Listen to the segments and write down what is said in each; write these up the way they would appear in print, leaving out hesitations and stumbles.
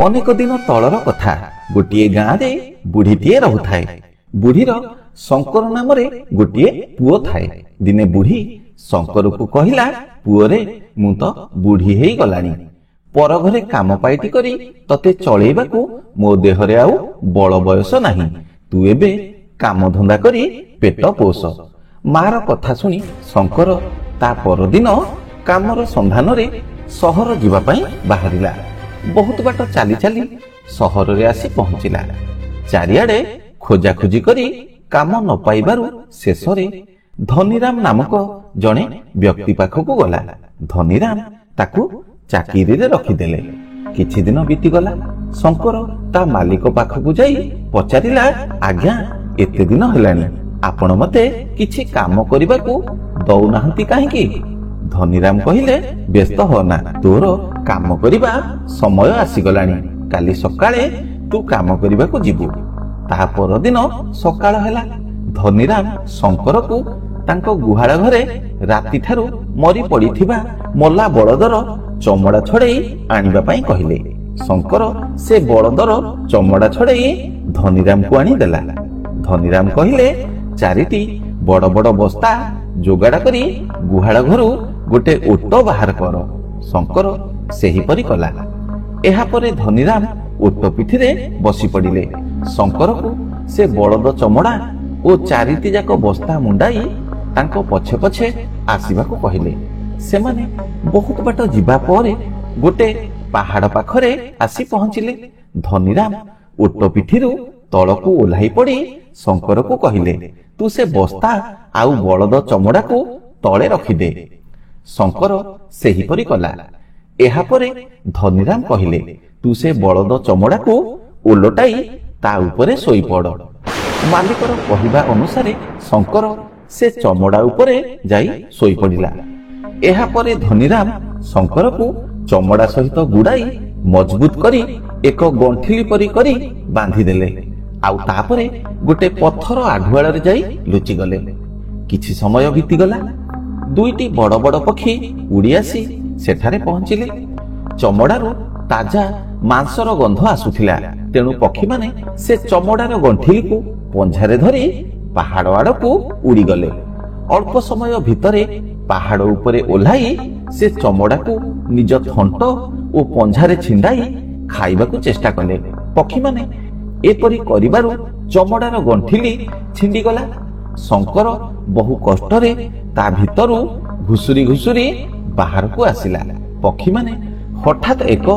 ଅନେକ ଦିନ ତଳର କଥା। ଗୋଟିଏ ଗାଁରେ ବୁଢ଼ୀଟିଏ ରହୁଥାଏ। ବୁଢ଼ୀର ଶଙ୍କର ନାମରେ ଗୋଟିଏ ପୁଅ ଥାଏ। ଦିନେ ବୁଢ଼ୀ ଶଙ୍କରକୁ କହିଲା, ପୁଅରେ, ମୁଁ ତ ବୁଢ଼ୀ ହେଇଗଲାଣି। ପର ଘରେ କାମ ପାଇଟି କରି ତତେ ଚଳେଇବାକୁ ମୋ ଦେହରେ ଆଉ ବଳ ବୟସ ନାହିଁ। ତୁ ଏବେ କାମଧନ୍ଦା କରି ପେଟ ପୋଷ। ମାର କଥା ଶୁଣି ଶଙ୍କର ତା ପରଦିନ କାମର ସନ୍ଧାନରେ ସହର ଯିବା ପାଇଁ ବାହାରିଲା। ବହୁତ ବାଟ ଚାଲି ଚାଲି ସହରରେ ଆସି ପହଞ୍ଚିଲା। ଚାରିଆଡେ ଖୋଜାଖୋଜି କରି କାମ ନ ପାଇବାରୁ ଶେଷରେ ଧନୀରାମ ନାମକ ଜଣେ ବ୍ୟକ୍ତି ପାଖକୁ ଗଲା। ଧନୀରାମ ତାକୁ ଚାକିରିରେ ରଖିଦେଲେ। କିଛି ଦିନ ବିତିଗଲା। ଶଙ୍କର ତା ମାଲିକ ପାଖକୁ ଯାଇ ପଚାରିଲା, ଆଜ୍ଞା, ଏତେ ଦିନ ହେଲାଣି ଆପଣ ମତେ କିଛି କାମ କରିବାକୁ ଦଉନାହାନ୍ତି କାହିଁକି? ଧନୀରାମ କହିଲେ, ବ୍ୟସ୍ତ ହୋନା, ତୋର କାମ କରିବା ସମୟ ଆସିଗଲାଣି। କାଲି ସକାଳେ ତୁ କାମ କରିବାକୁ ଯିବୁ। ତା ପରଦିନ ସକାଳ ହେଲା। ଧନୀରାମ ଶଙ୍କରକୁ ତାଙ୍କ ଗୁହାଳ ଘରେ ରାତିଠାରୁ ମରି ପଡିଥିବା ମଲା ବଳଦର ଚମଡା ଛଡେଇ ଆଣିବା ପାଇଁ କହିଲେ। ଶଙ୍କର ସେ ବଳଦର ଚମଡା ଛଡେଇ ଧନୀରାମକୁ ଆଣିଦେଲା। ଧନୀରାମ କହିଲେ, ଚାରିଟି ବଡ ବଡ ବସ୍ତା ଯୋଗାଡ଼ କରି ଗୁହାଳ ଘରୁ ଗୋଟେ ଓଟ ବାହାର କର। ଶଙ୍କର ସେହିପରି କଲା। ଏହାପରେ ଧନୀରାମ ଓଟ ପିଠିରେ ବସି ପଡିଲେ। ଶଙ୍କରକୁ ସେ ବଳଦ ଚମଡା ଓ ଚାରିଟି ଯାକ ବସ୍ତା ମୁଣ୍ଡାଇ ତାଙ୍କ ପଛେ ପଛେ ଆସିବାକୁ କହିଲେ। ସେମାନେ ବହୁତ ବାଟ ଯିବା ପରେ ଗୋଟେ ପାହାଡ ପାଖରେ ଆସି ପହଞ୍ଚିଲେ। ଧନୀରାମ ଓଟ ପିଠିରୁ ତଳକୁ ଓହ୍ଲାଇ ପଡି ଶଙ୍କରକୁ କହିଲେ, ତୁ ସେ ବସ୍ତା ଆଉ ବଳଦ ଚମଡାକୁ ତଳେ ରଖିଦେ। ଶଙ୍କର ସେହିପରି କଲା। ଏହାପରେ ଧନୀରାମ କହିଲେ, ତୁ ସେ ବଳଦ ଚମଡାକୁ ଓଲଟାଇ ତା ଉପରେ ଶୋଇପଡ। ମାଲିକର କହିବା ଅନୁସାରେ ଶଙ୍କର ସେ ଚମଡା ଉପରେ ଯାଇ ଶୋଇପଡିଲା। ଏହାପରେ ଧନୀରାମ ଶଙ୍କରକୁ ଚମଡା ସହିତ ଗୁଡାଇ ମଜବୁତ କରି ଏକ ଗଣ୍ଠିଲି ପରି କରି ବାନ୍ଧିଦେଲେ। ଆଉ ତାପରେ ଗୋଟେ ପଥର ଆଢୁଆଳରେ ଯାଇ ଲୁଚିଗଲେ। କିଛି ସମୟ ବିତିଗଲା। ଦୁଇଟି ବଡ ବଡ ପକ୍ଷୀ ଉଡି ଆସି ସେଠାରେ ପହଞ୍ଚିଲେ। ଚମଡାରୁ ତାଜା ମାଂସର ଗନ୍ଧ ଆସୁଥିଲା। ତେଣୁ ପକ୍ଷୀମାନେ ସେ ଚମଡାର ଗଣ୍ଠିଲିକୁ ପଞ୍ଝାରେ ଧରି ପାହାଡ ଆଡକୁ ଉଡିଗଲେ। ଅଳ୍ପ ସମୟ ଭିତରେ ପାହାଡ ଉପରେ ଓହ୍ଲାଇ ସେ ଚମଡାକୁ ନିଜ ଥଣ୍ଟ ଓ ପଞ୍ଝାରେ ଛିଣ୍ଡାଇ ଖାଇବାକୁ ଚେଷ୍ଟା କଲେ। ପକ୍ଷୀମାନେ ଏପରି କରିବାରୁ ଚମଡାର ଗଣ୍ଠିଲି ଛିଣ୍ଡିଗଲା। ଶଙ୍କର ବହୁ କଷ୍ଟରେ ତା ଭିତରୁ ଘୁଷୁରି ଘୁଷୁରି ବାହାରକୁ ଆସିଲା। ପକ୍ଷୀମାନେ ହଠାତ୍ ଏକ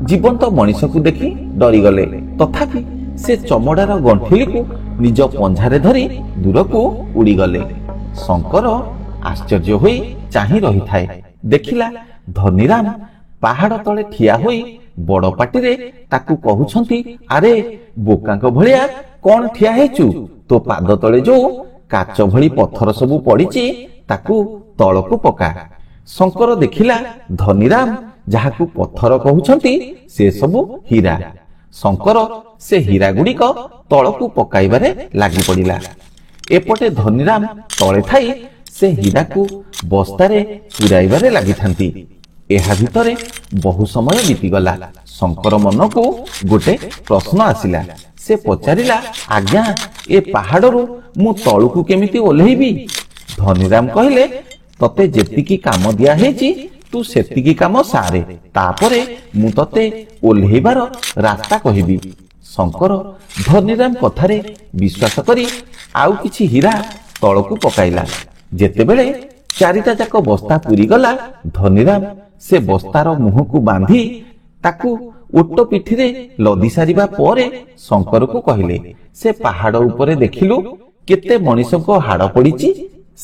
ଜୀବନ୍ତ ମଣିଷକୁ ଦେଖି ଡରିଗଲେ। ତଥାପି ସେ ଚମଡାର ଗଣ୍ଠିଲିକୁ ନିଜ ପଞ୍ଝାରେ ଧରି ଦୂରକୁ ଉଡିଗଲେ। ଶଙ୍କର ଆଶ୍ଚର୍ଯ୍ୟ ହୋଇ ଚାହିଁ ରହିଥାଏ। ଦେଖିଲା ଧନୀରାମ ପାହାଡ ତଳେ ଠିଆ ହୋଇ ବଡ ପାଟିରେ ତାକୁ କହୁଛନ୍ତି, ଆରେ ବୋକାଙ୍କ ଭଳିଆ କଣ ଠିଆ ହେଇଛୁ? ତୋ ପାଦ ତଳେ ଯୋଉ କାଚ ଭଳି ପଥର ସବୁ ପଡିଛି ତାକୁ ତଳକୁ ପକା। ଶଙ୍କର ଦେଖିଲା ଧନୀରାମ ଯାହାକୁ ପଥର କହୁଛନ୍ତି ସେ ସବୁ ହୀରା। ଶଙ୍କର ସେ ହୀରା ଗୁଡିକ ତଳକୁ ପକାଇବାରେ ଲାଗି ପଡିଲା। ଏପଟେ ଧନୀରାମ ତଳେ ଥାଇ ସେ ହୀରାକୁ ବସ୍ତାରେ ପୁରାଇବାରେ ଲାଗିଥାନ୍ତି। ଏହା ଭିତରେ ବହୁ ସମୟ ବିତିଗଲା। ଶଙ୍କର ମନକୁ ଗୋଟେ ପ୍ରଶ୍ନ ଆସିଲା। ସେ ପଚାରିଲା, ଆଜ୍ଞା, ଏ ପାହାଡରୁ ମୁଁ ତଳକୁ କେମିତି ଓହ୍ଲେଇବି? ଧନୀରାମ କହିଲେ, ତତେ ଯେତିକି କାମ ଦିଆ ହେଇଛି ତୁ ସେତିକି କାମ ସାରେ, ତାପରେ ମୁଁ ତତେ ଓହ୍ଲେଇବାର ରାସ୍ତା କହିବି। ଶଙ୍କର ଧନୀରାମ କଥାରେ ବିଶ୍ୱାସ କରି ଆଉ କିଛି ହୀରା ତଳକୁ ପକାଇଲା। ଯେତେବେଳେ ଚାରିଟା ଯାକ ବସ୍ତା ପୁରିଗଲା, ଧନୀରାମ ସେ ବସ୍ତାର ମୁହଁକୁ ବାନ୍ଧି ତାକୁ ଓଟ ପିଠିରେ ଲଦି ସାରିବା ପରେ ଶଙ୍କରକୁ କହିଲେ, ସେ ପାହାଡ ଉପରେ ଦେଖିଲୁ କେତେ ମଣିଷଙ୍କ ହାଡ ପଡିଛି?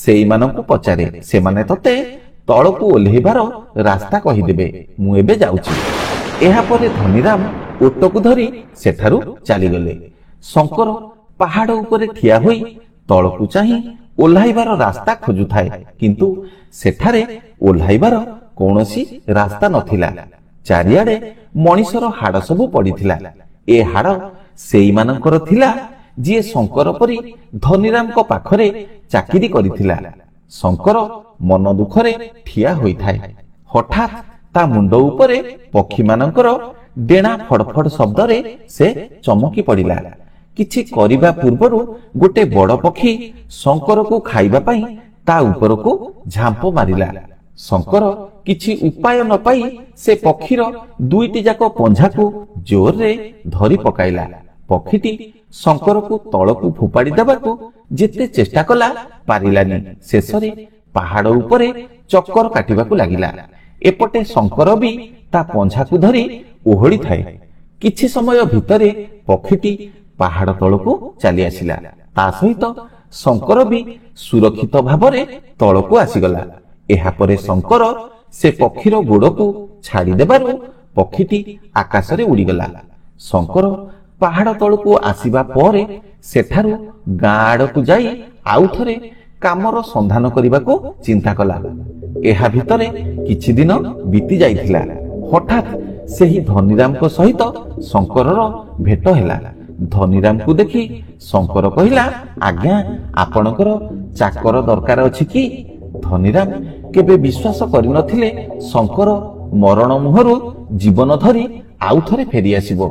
ସେଇମାନଙ୍କୁ ପଚାରେ, ସେମାନେ ତତେ ତଳକୁ ଓହ୍ଲେଇବାର ରାସ୍ତା କହିଦେବେ। ମୁଁ ଏବେ ଯାଉଛି। ଏହାପରେ ଧନୀରାମ ଓଟକୁ ଧରି ସେଠାରୁ ଚାଲିଗଲେ। ଶଙ୍କର ପାହାଡ ଉପରେ ଠିଆ ହୋଇ ତଳକୁ ଚାହିଁ ଓହ୍ଲାଇବାର ରାସ୍ତା ଖୋଜୁଥାଏ, କିନ୍ତୁ ସେଠାରେ ଓହ୍ଲାଇବାର କୌଣସି ରାସ୍ତା ନଥିଲା। ଚାରିଆଡେ ମଣିଷର ହାଡ ସବୁ ପଡିଥିଲା। ଏ ହାଡ ସେଇମାନଙ୍କର ଥିଲା ଯିଏ ଶଙ୍କର ପରି ଧନୀରାମଙ୍କ ପାଖରେ ଚାକିରି କରିଥିଲା। ଶଙ୍କର ମନ ଦୁଃଖରେ ଠିଆ ହୋଇଥାଏ। ହଠାତ୍ ତା ମୁଣ୍ଡ ଉପରେ ପକ୍ଷୀମାନଙ୍କର ଡେଣା ଫଡଫଡ ଶବ୍ଦରେ ସେ ଚମକି ପଡ଼ିଲା। କିଛି କରିବା ପୂର୍ବରୁ ଗୋଟେ ବଡ଼ ପକ୍ଷୀ ଶଙ୍କରକୁ ଖାଇବା ପାଇଁ ତା ଉପରକୁ ଝାମ୍ପ ମାରିଲା। ଶଙ୍କର କିଛି ଉପାୟ ନ ପାଇ ସେ ପକ୍ଷୀର ଦୁଇଟି ଯାକ ପଞ୍ଝାକୁ ଜୋରରେ ଧରି ପକାଇଲା। ପକ୍ଷୀଟି ଶଙ୍କରକୁ ତଳକୁ ଫୋପାଡ଼ି ଦେବାକୁ ଯେତେ ଚେଷ୍ଟା କଲା ପାରିଲାନି। ଶେଷରେ ପାହାଡ଼ ଉପରେ ଚକ୍କର କାଟିବାକୁ ଲାଗିଲା। ଏପଟେ ଶଙ୍କର ବି ତା ପଞ୍ଝାକୁ ଧରି ଓହଳି ଥାଏ। କିଛି ସମୟ ଭିତରେ ପକ୍ଷୀଟି ପାହାଡ଼ ତଳକୁ ଚାଲି ଆସିଲା। ତା ସହିତ ଶଙ୍କର ବି ସୁରକ୍ଷିତ ଭାବରେ ତଳକୁ ଆସିଗଲା। ଏହାପରେ ଶଙ୍କର ସେ ପକ୍ଷୀର ଗୋଡ଼କୁ ଛାଡ଼ି ଦେବାରୁ ପକ୍ଷୀଟି ଆକାଶରେ ଉଡ଼ିଗଲା। ଶଙ୍କର ପାହାଡ଼ ତଳକୁ ଆସିବା ପରେ ସେଠାରୁ ଗାଁ ଆଡ଼କୁ ଯାଇ ଆଉ ଥରେ କାମର ସନ୍ଧାନ କରିବାକୁ ଚିନ୍ତା କଲା। ଏହା ଭିତରେ କିଛି ଦିନ ବିତି ଯାଇଥିଲା। ହଠାତ୍ ସେହି ଧନୀରାମଙ୍କ ସହିତ ଶଙ୍କରର ଭେଟ ହେଲା। ଧନୀରାମକୁ ଦେଖି ଶଙ୍କର କହିଲା, ଆଜ୍ଞା, ଆପଣଙ୍କର ଚାକର ଦରକାର ଅଛି କି? ଧନୀରାମ କେବେ ବିଶ୍ୱାସ କରିନଥିଲେ ଶଙ୍କର ମରଣ ମୁହଁରୁ ଜୀବନ ଧରି ଆଉ ଥରେ ଫେରିଆସିବ।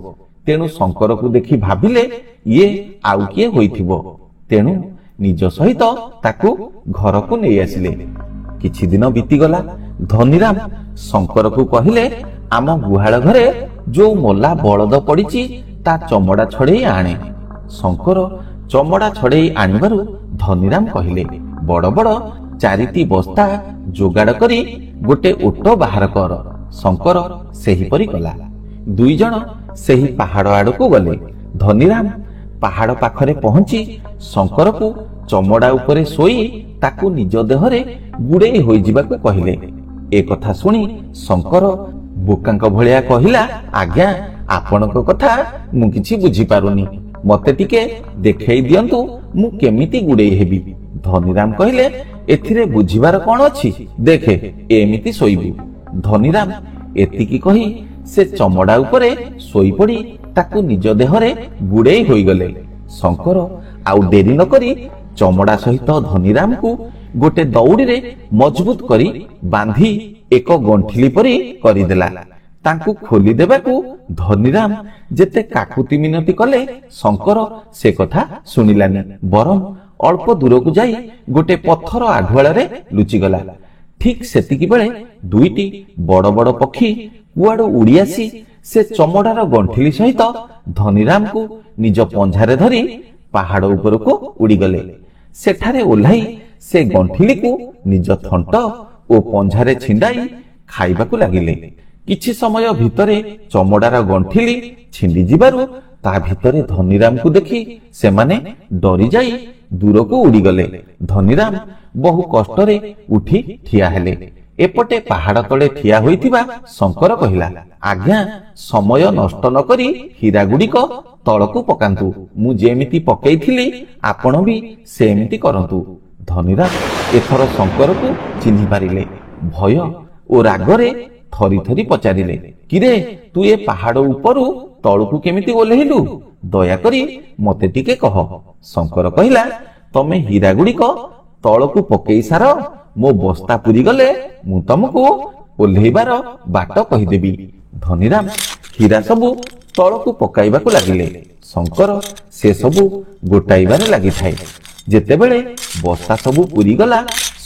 ତେଣୁ ଶଙ୍କରକୁ ଦେଖି ଭାବିଲେ ଇଏ ଆଉ କିଏ ହୋଇଥିବ। ତେଣୁ ନିଜ ସହିତ ତାକୁ ଘରକୁ ନେଇ ଆସିଲେ। କିଛି ଦିନ ବିତିଗଲା। ଧନୀରାମ ଶଙ୍କରକୁ କହିଲେ, ଆମ ଗୁହାଳ ଘରେ ଯୋଉ ମଲା ବଳଦ ପଡ଼ିଛି ତା ଚମଡ଼ା ଛଡ଼େଇ ଆଣେ। ଶଙ୍କର ଚମଡ଼ା ଛଡ଼େଇ ଆଣିବାରୁ ଧନୀରାମ କହିଲେ, ବଡ଼ ବଡ଼ 4ଟି ବସ୍ତା ଯୋଗାଡ଼ କରି ଗୋଟେ ଓଟ ବାହାର କର। ଶଙ୍କର ସେହିପରି କଲା। 2 ଜଣ ସେହି ପାହାଡ଼ ଆଡ଼କୁ ଗଲେ। ଧନୀରାମ ପାହାଡ଼ ପାଖରେ ପହଞ୍ଚି ଶଙ୍କରକୁ ଚମଡ଼ା ଉପରେ ଶୋଇ ତାକୁ ନିଜ ଦେହରେ ଗୁଡ଼େଇ ହୋଇଯିବାକୁ କହିଲେ। ଏ କଥା ଶୁଣି ଶଙ୍କର ବୋକାଙ୍କ ଭଳିଆ କହିଲା, ଆଜ୍ଞା, ଆପଣଙ୍କ କଥା ମୁଁ କିଛି ବୁଝିପାରୁନି। ମତେ ଟିକେ ଦେଖେଇ ଦିଅନ୍ତୁ ମୁଁ କେମିତି ଗୁଡ଼େଇ ହେବି। ଧନୀରାମ କହିଲେ, ଏଥିରେ ବୁଝିବାର କ'ଣ ଅଛି? ଦେଖେ, ଏମିତି ଶୋଇବୁ। ଧନୀରାମ ଏତିକି କହି ସେ ଚମଡ଼ା ଉପରେ ଶୋଇପଡ଼ି ତାକୁ ନିଜ ଦେହରେ ଗୁଡ଼େଇ ହୋଇଗଲେ। ଶଙ୍କର ଆଉ ଡେରି ନ କରି ଚମଡ଼ା ସହିତ ଧନୀରାମକୁ ଗୋଟେ ଦଉଡ଼ିରେ ମଜବୁତ କରି ବାନ୍ଧି ଏକ ଗଣ୍ଠିଲି ପରି କରିଦେଲା। ତାଙ୍କୁ ଖୋଲି ଦେବାକୁ ଧନୀରାମ ଯେତେ କାକୁତି ମିନତି କଲେ ଶଙ୍କର ସେ କଥା ଶୁଣିଲାନି। ବରଂ ଅଳ୍ପ ଦୂରକୁ ଯାଇ ଗୋଟେ ପଥର ଆଢୁଆଳରେ ଲୁଚିଗଲା। ଠିକ୍ ସେତିକି ବେଳେ 2ଟି ବଡ଼ ବଡ଼ ପକ୍ଷୀ କୁଆଡ଼ୁ ଉଡ଼ି ଆସି ସେ ଚମଡ଼ାର ଗଣ୍ଠିଲି ସହିତ ଧନୀରାମକୁ ନିଜ ପଞ୍ଝାରେ ଧରି ପାହାଡ଼ ଉପରକୁ ଉଡ଼ିଗଲେ। ସେଠାରେ ଓହ୍ଲାଇ ସେ ଗଣ୍ଠିଲିକୁ ନିଜ ଥଣ୍ଟ ଓ ପଞ୍ଝାରେ ଛିଣ୍ଡାଇ ଖାଇବାକୁ ଲାଗିଲେ। କିଛି ସମୟ ଭିତରେ ଚମଡ଼ାର ଗଣ୍ଠିଲି ଛିଣ୍ଡି ଯିବାରୁ ତା ଭିତରେ ଧନୀରାମକୁ ଦେଖି ସେମାନେ ଡରିଯାଇ ଦୂରକୁ ଉଡ଼ିଗଲେ। ଧନୀରାମ ବହୁ କଷ୍ଟରେ ଉଠି ଠିଆ ହେଲେ। ଏପଟେ ପାହାଡ଼ ତଳେ ଠିଆ ହୋଇଥିବା ଶଙ୍କର କହିଲା, ଆଜ୍ଞା, ସମୟ ନଷ୍ଟ ନ କରି ହୀରାଗୁଡ଼ିକ ତଳକୁ ପକାନ୍ତୁ। ମୁଁ ଯେମିତି ପକେଇଥିଲି ଆପଣ ବି ସେମିତି କରନ୍ତୁ। ଧନୀରାମ ଏଥର ଶଙ୍କରକୁ ଚିହ୍ନି ପାରିଲେ। ଭୟ ଓ ରାଗରେ ଥରି ଥରି ପଚାରିଲେ, କିରେ, ତୁ ଏ ପାହାଡ଼ ଉପରୁ ତଳକୁ କେମିତି ଓହ୍ଲେଇଲୁ? ଦୟାକରି ମତେ ଟିକେ କହ। ଶଙ୍କର କହିଲା, ତମେ ହୀରାଗୁଡ଼ିକ ତଳକୁ ପକେଇ ସାର, ମୋ ବସ୍ତା ପୁରିଗଲେ ମୁଁ ତମକୁ ଓହ୍ଲେଇବାର ବାଟ କହିଦେବି। ଧନୀରାମ ହୀରା ସବୁ ତଳକୁ ପକାଇବାକୁ ଲାଗିଲେ। ଶଙ୍କର ସେ ସବୁ ଗୋଟାଇବାରେ ଲାଗିଥାଏ। ଯେତେବେଳେ ବସ୍ତା ସବୁ ପୁରିଗଲା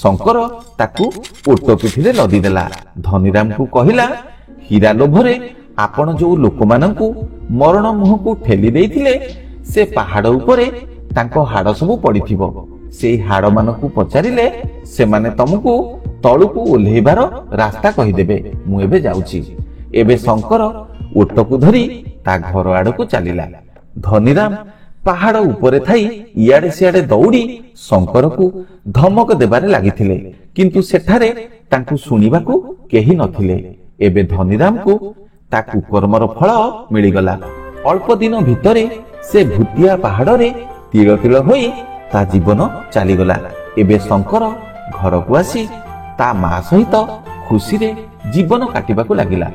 ଶଙ୍କର ତାକୁ ଓଟ ପିଠିରେ ଲଦିଦେଲା। ଧନୀରାମକୁ କହିଲା, ହୀରା ଲୋଭରେ ଆପଣ ଯୋଉ ଲୋକମାନଙ୍କୁ ମରଣ ମୁହଁକୁ ଠେଲି ଦେଇଥିଲେ ସେ ପାହାଡ଼ ଉପରେ ତାଙ୍କ ହାଡ଼ ସବୁ ପଡ଼ିଥିବ। ସେଇ ହାଡ଼ମାନଙ୍କୁ ପଚାରିଲେ ସେମାନେ ତମକୁ ତଳକୁ ଓହ୍ଲେଇବାର ରାସ୍ତା କହିଦେବେ। ମୁଁ ଏବେ ଯାଉଛି। ଏବେ ଶଙ୍କର ଓଟକୁ ଧରି ତା ଘର ଆଡ଼କୁ ଚାଲିଲା। ଧନୀରାମ ପାହାଡ଼ ଉପରେ ଥାଇ ଇଆଡ଼େ ସିଆଡ଼େ ଦୌଡ଼ି ଶଙ୍କରକୁ ଧମକ ଦେବାରେ ଲାଗିଥିଲେ, କିନ୍ତୁ ସେଠାରେ ତାଙ୍କୁ ଶୁଣିବାକୁ କେହି ନଥିଲେ। ଏବେ ଧନୀରାମକୁ ତା କୁକର୍ମର ଫଳ ମିଳିଗଲା। ଅଳ୍ପ ଦିନ ଭିତରେ ସେ ଭୂତିଆ ପାହାଡ଼ରେ ତିଳ ତିଳ ହୋଇ ତା ଜୀବନ ଚାଲିଗଲା। ଏବେ ଶଙ୍କର ଘରକୁ ଆସି ତା ମା ସହିତ ଖୁସିରେ ଜୀବନ କାଟିବାକୁ ଲାଗିଲା।